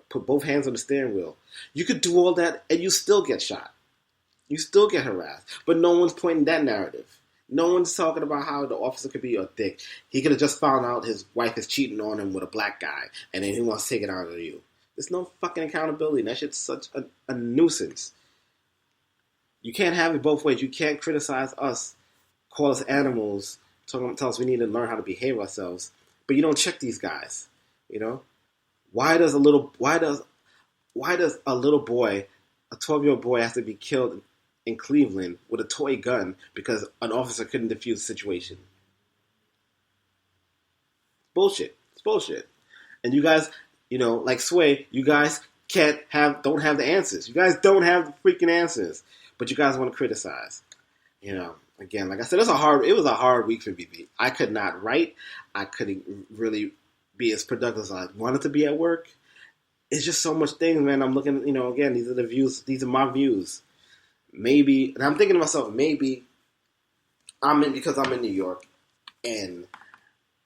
Put both hands on the steering wheel. You could do all that and you still get shot. You still get harassed. But no one's pointing that narrative. No one's talking about how the officer could be a dick. He could have just found out his wife is cheating on him with a black guy, and then he wants to take it out on you. There's no fucking accountability. That shit's such a nuisance. You can't have it both ways. You can't criticize us, call us animals, tell us we need to learn how to behave ourselves, but you don't check these guys. Why does a little boy, a 12-year-old boy, has to be killed in Cleveland with a toy gun because an officer couldn't defuse the situation? Bullshit. It's bullshit. And you guys, like Sway, you guys don't have the answers. You guys don't have the freaking answers, but you guys want to criticize. Again, like I said, it was a hard week for BB. I could not write. I couldn't really be as productive as I wanted to be at work. It's just so much things, man. I'm looking, again, these are the views. These are my views. Maybe, and I'm thinking to myself, maybe because I'm in New York and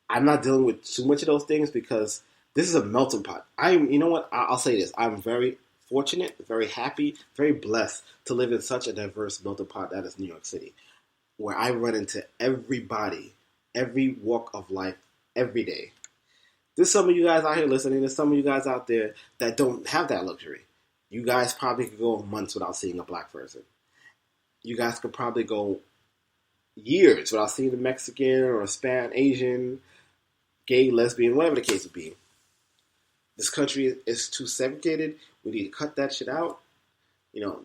I'm not dealing with too much of those things because this is a melting pot. You know what? I'll say this. I'm very fortunate, very happy, very blessed to live in such a diverse melting pot that is New York City, where I run into everybody, every walk of life, every day. There's some of you guys out here listening. There's some of you guys out there that don't have that luxury. You guys probably could go months without seeing a black person. You guys could probably go years without seeing a Mexican or a Asian, gay, lesbian, whatever the case would be. This country is too segregated. We need to cut that shit out.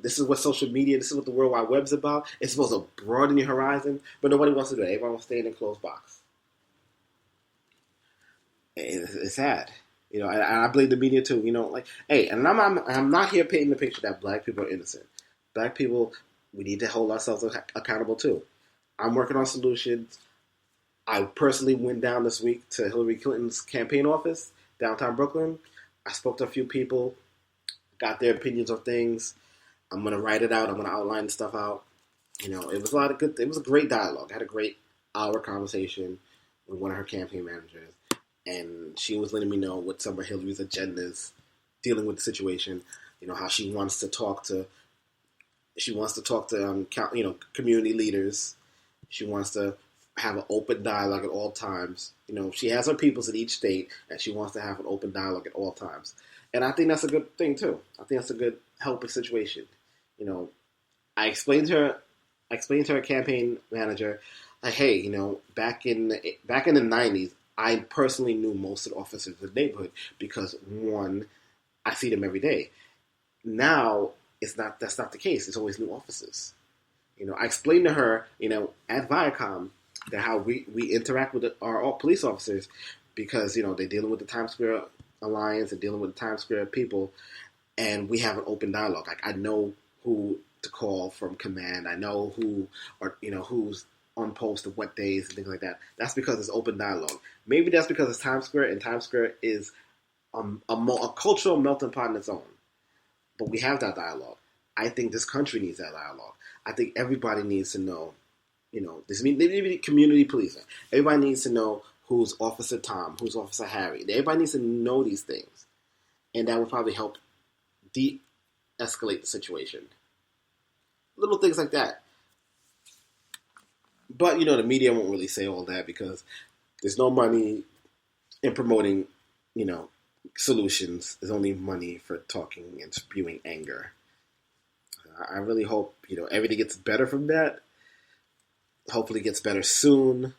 This is what social media, this is what the World Wide Web's about. It's supposed to broaden your horizon, but nobody wants to do it. Everyone wants to stay in a closed box. It's sad. And I blame the media too. And I'm not here painting the picture that black people are innocent. Black people, we need to hold ourselves accountable too. I'm working on solutions. I personally went down this week to Hillary Clinton's campaign office, downtown Brooklyn. I spoke to a few people, got their opinions on things. I'm going to write it out. I'm going to outline the stuff out. It was it was a great dialogue. I had a great hour conversation with one of her campaign managers. And she was letting me know what some of Hillary's agendas dealing with the situation. How she wants to talk to community leaders. She wants to have an open dialogue at all times. She has her peoples in each state, and she wants to have an open dialogue at all times. And I think that's a good thing too. I think that's a good helping situation. I explained to her campaign manager, like, hey, back in the 90s. I personally knew most of the officers in the neighborhood because, one, I see them every day. Now, that's not the case. It's always new officers. I explained to her, at Viacom, that how we interact with our police officers because, they're dealing with the Times Square Alliance and dealing with the Times Square people, and we have an open dialogue. Like, I know who to call from command. I know who's on post of what days and things like that. That's because it's open dialogue. Maybe that's because it's Times Square, and Times Square is a cultural melting pot in its own. But we have that dialogue. I think this country needs that dialogue. I think everybody needs to know, this maybe community policing. Everybody needs to know who's Officer Tom, who's Officer Harry. Everybody needs to know these things. And that would probably help de-escalate the situation. Little things like that. But, the media won't really say all that because there's no money in promoting, solutions. There's only money for talking and spewing anger. I really hope, everything gets better from that. Hopefully it gets better soon.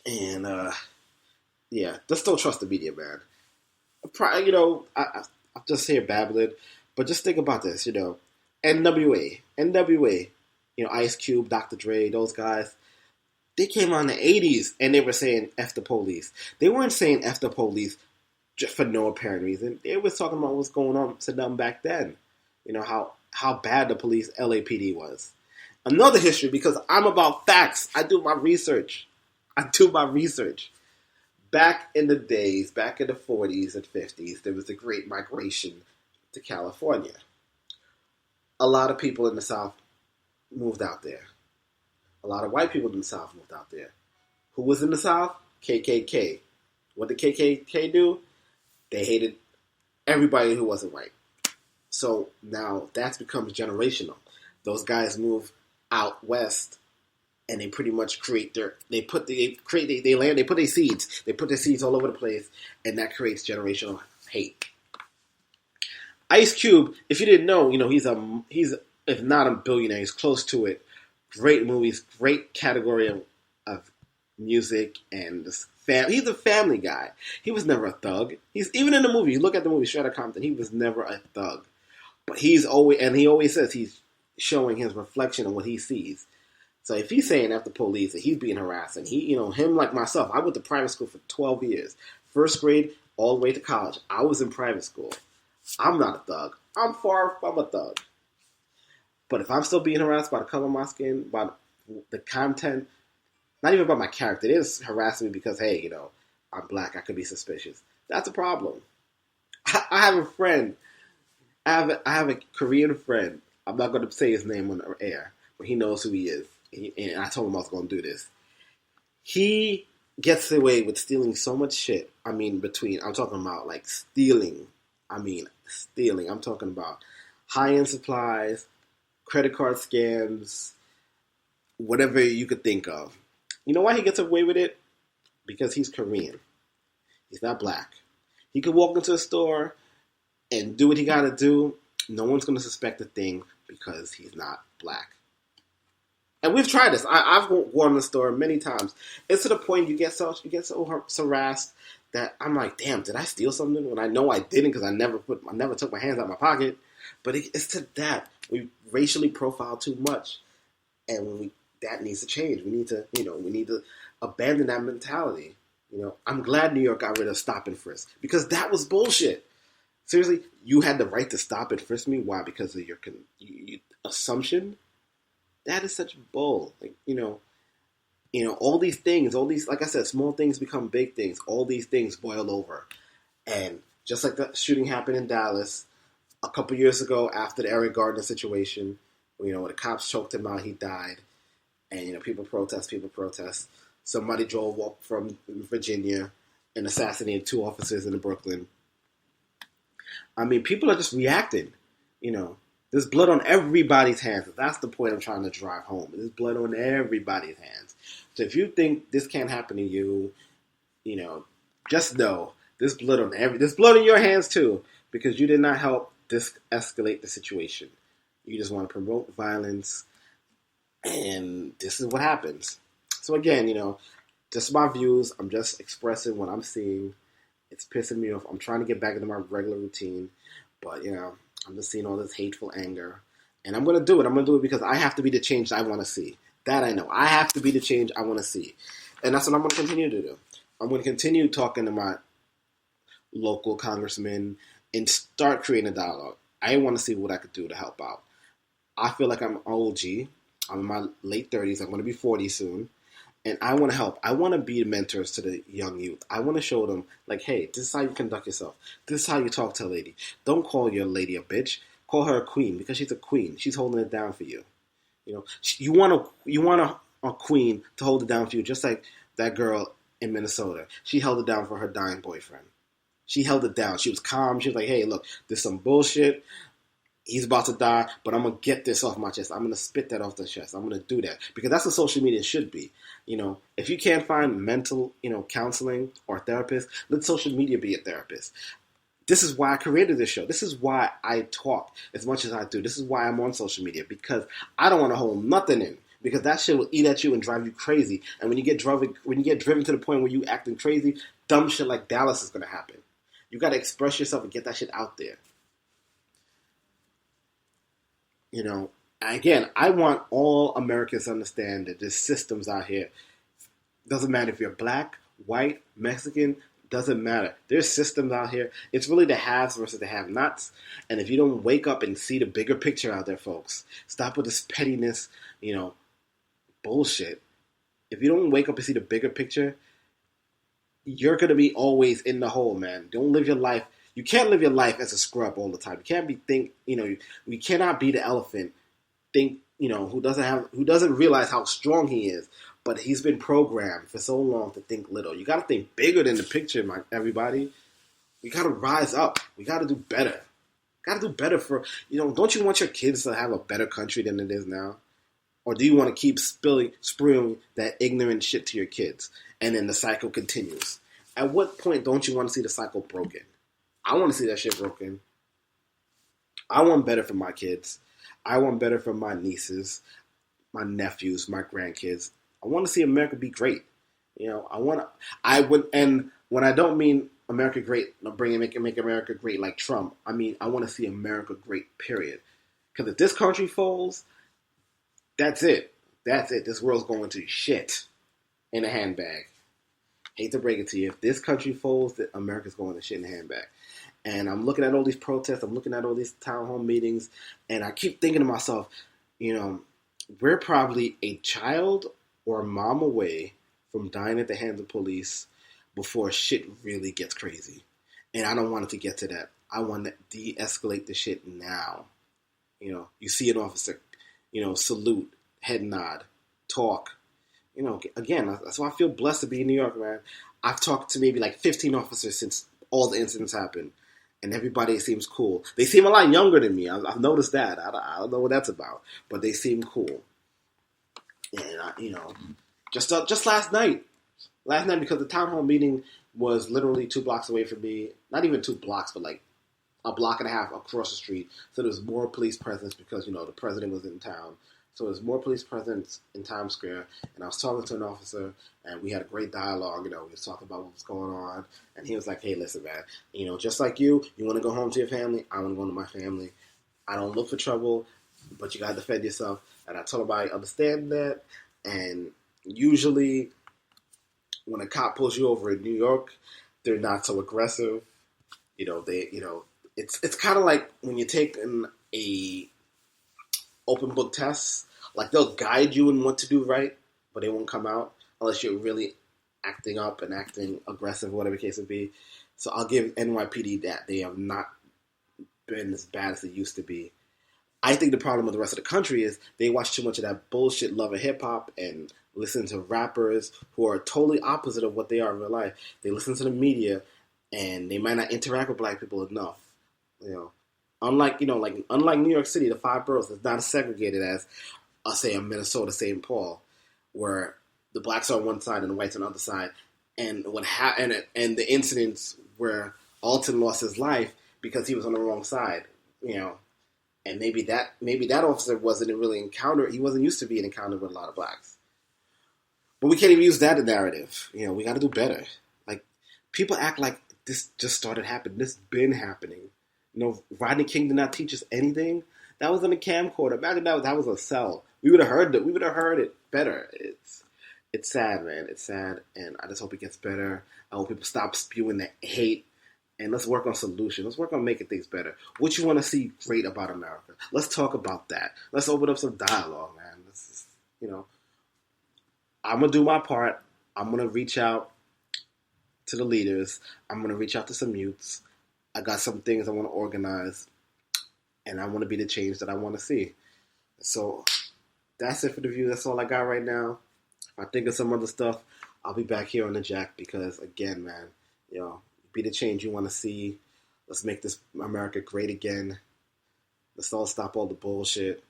And, just don't trust the media, man. I'm just here babbling, but just think about this, NWA, Ice Cube, Dr. Dre, those guys, they came out in the 80s and they were saying F the police. They weren't saying F the police just for no apparent reason. They were talking about what's going on to them back then. How bad the police LAPD was. Another history, because I'm about facts. I do my research. Back in the days, back in the 40s and 50s, there was the Great Migration to California. A lot of people in the South moved out there. A lot of white people in the South moved out there. Who was in the South? KKK. What did KKK do? They hated everybody who wasn't white. So now that becomes generational. Those guys move out west and they pretty much create their they put their seeds all over the place, and that creates generational hate. Ice Cube, if you didn't know, he's if not a billionaire, he's close to it. Great movies, great category of music, and he's a family guy. He was never a thug. He's even in the movie. You look at the movie Straight Outta Compton. He was never a thug, but he always says he's showing his reflection on what he sees. So if he's saying after police that he's being harassed, and him like myself, I went to private school for 12 years, first grade all the way to college. I was in private school. I'm not a thug. I'm far from a thug. But if I'm still being harassed by the color of my skin, by the content, not even about my character, it is harassing me because, hey, I'm black, I could be suspicious. That's a problem. I have a friend. I have a Korean friend. I'm not going to say his name on the air, but he knows who he is. And I told him I was going to do this. He gets away with stealing so much shit. I'm talking about like stealing. I'm talking about high-end supplies, credit card scams, whatever you could think of. You know why he gets away with it? Because he's Korean. He's not black. He could walk into a store and do what he got to do. No one's going to suspect a thing because he's not black. And we've tried this. I've gone to the store many times. It's to the point you get so harassed that I'm like, damn, did I steal something? When I know I didn't because I never took my hands out of my pocket. But it's to that. We racially profile too much. And that needs to change. We need to abandon that mentality. I'm glad New York got rid of stop and frisk because that was bullshit. Seriously, you had the right to stop and frisk me. Why? Because of your assumption? That is such bull. All these things, like I said, small things become big things. All these things boil over. And just like the shooting happened in Dallas a couple years ago after the Eric Gardner situation, when the cops choked him out, he died. And, people protest. Somebody drove up from Virginia and assassinated 2 officers in Brooklyn. People are just reacting, There's blood on everybody's hands. That's the point I'm trying to drive home. There's blood on everybody's hands. So if you think this can't happen to you, just know there's blood in your hands too, because you did not help escalate the situation. You just want to promote violence, and this is what happens. So again, just my views. I'm just expressing what I'm seeing. It's pissing me off. I'm trying to get back into my regular routine, but I'm just seeing all this hateful anger. And I'm going to do it. I'm going to do it because I have to be the change I want to see. That I know. I have to be the change I want to see. And that's what I'm going to continue to do. I'm going to continue talking to my local congressmen and start creating a dialogue. I want to see what I could do to help out. I feel like I'm OG. I'm in my late 30s. I'm going to be 40 soon. And I want to help. I want to be mentors to the young youth. I want to show them, like, hey, this is how you conduct yourself. This is how you talk to a lady. Don't call your lady a bitch. Call her a queen because she's a queen. She's holding it down for you. You want a queen to hold it down for you, just like that girl in Minnesota. She held it down for her dying boyfriend. She held it down. She was calm. She was like, hey, look, there's some bullshit. He's about to die, but I'm going to get this off my chest. I'm going to spit that off the chest. I'm going to do that. Because that's what social media should be. If you can't find mental, counseling or a therapist, let social media be a therapist. This is why I created this show. This is why I talk as much as I do. This is why I'm on social media. Because I don't want to hold nothing in. Because that shit will eat at you and drive you crazy. And when you get driven to the point where you acting crazy, dumb shit like Dallas is going to happen. You got to express yourself and get that shit out there. Again, I want all Americans to understand that there's systems out here. Doesn't matter if you're black, white, Mexican, doesn't matter. There's systems out here. It's really the haves versus the have-nots. And if you don't wake up and see the bigger picture out there, folks, stop with this pettiness, bullshit. If you don't wake up and see the bigger picture, you're going to be always in the hole, man. Don't live your life. You can't live your life as a scrub all the time. You can't we cannot be the elephant, who doesn't realize how strong he is, but he's been programmed for so long to think little. You got to think bigger than the picture, everybody. We got to rise up. We got to do better. Got to do better for, don't you want your kids to have a better country than it is now? Or do you want to keep spewing that ignorant shit to your kids? And then the cycle continues. At what point don't you want to see the cycle broken? I want to see that shit broken. I want better for my kids. I want better for my nieces, my nephews, my grandkids. I want to see America be great. And when I don't mean America great, make America great like Trump, I mean, I want to see America great, period. Because if this country falls, that's it. That's it. This world's going to shit in a handbag. Hate to break it to you. If this country folds, America's going to shit in a handbag. And I'm looking at all these protests. I'm looking at all these town hall meetings. And I keep thinking to myself, we're probably a child or a mom away from dying at the hands of police before shit really gets crazy. And I don't want it to get to that. I want to de-escalate the shit now. You see an officer, salute, head nod, talk. Again, that's why I feel blessed to be in New York, man. I've talked to maybe like 15 officers since all the incidents happened. And everybody seems cool. They seem a lot younger than me. I've noticed that. I don't know what that's about. But they seem cool. And, just last night, because the town hall meeting was literally 2 blocks away from me. Not even 2 blocks, but like a block and a half across the street. So there was more police presence because, the president was in town. So there's more police presence in Times Square. And I was talking to an officer, and we had a great dialogue. We was talking about what was going on. And he was like, hey, listen, man, just like you want to go home to your family. I want to go to my family. I don't look for trouble, but you got to defend yourself. And I told him I understand that. And usually when a cop pulls you over in New York, they're not so aggressive. It's kind of like when you take a open book tests, like they'll guide you in what to do right, but they won't come out unless you're really acting up and acting aggressive, whatever the case would be. So I'll give NYPD that. They have not been as bad as they used to be. I think the problem with the rest of the country is they watch too much of that bullshit love of hip-hop and listen to rappers who are totally opposite of what they are in real life. They listen to the media, and they might not interact with black people enough. Unlike New York City, the 5 boroughs is not as segregated as, say, a Minnesota, St. Paul, where the blacks are on one side and the whites on the other side. And and the incidents where Alton lost his life because he was on the wrong side, and maybe that officer wasn't really encountered. He wasn't used to being encountered with a lot of blacks. But we can't even use that narrative. We got to do better. Like, people act like this just started happening. This been happening. Rodney King did not teach us anything. That was in a camcorder. Imagine that was a cell. We would have heard it. We would have heard it better. It's sad, man. It's sad, and I just hope it gets better. I hope people stop spewing that hate, and let's work on solutions. Let's work on making things better. What you want to see great about America? Let's talk about that. Let's open up some dialogue, man. I'm gonna do my part. I'm gonna reach out to the leaders. I'm gonna reach out to some youths. I got some things I want to organize, and I want to be the change that I want to see. So that's it for the view. That's all I got right now. If I think of some other stuff, I'll be back here on the Jack because, again, man, be the change you want to see. Let's make this America great again. Let's all stop all the bullshit.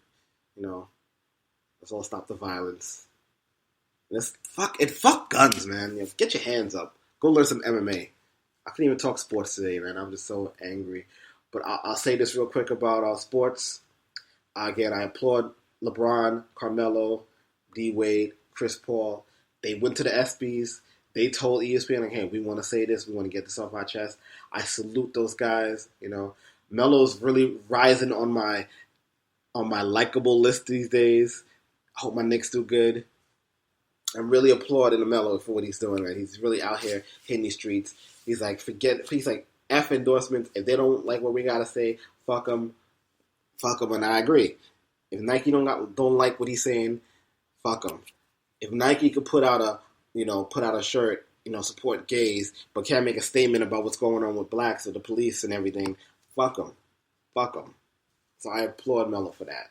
Let's all stop the violence. Fuck guns, man. Get your hands up. Go learn some MMA. I couldn't even talk sports today, man. I'm just so angry. But I'll say this real quick about sports. Again, I applaud LeBron, Carmelo, D-Wade, Chris Paul. They went to the ESPYs. They told ESPN, like, hey, we want to say this. We want to get this off our chest. I salute those guys. Melo's really rising on my likable list these days. I hope my Knicks do good. I'm really applauding Melo for what he's doing, man. He's really out here hitting these streets. He's like, F endorsements. If they don't like what we gotta say, fuck them. Fuck them, and I agree. If Nike don't like what he's saying, fuck them. If Nike could put out a shirt, support gays, but can't make a statement about what's going on with blacks or the police and everything, fuck them. Fuck them. So I applaud Melo for that.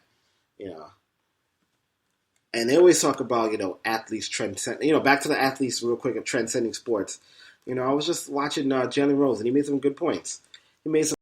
And they always talk about, athletes transcend. Back to the athletes real quick of transcending sports. You know, I was just watching Jalen Rose, and he made some good points. He made some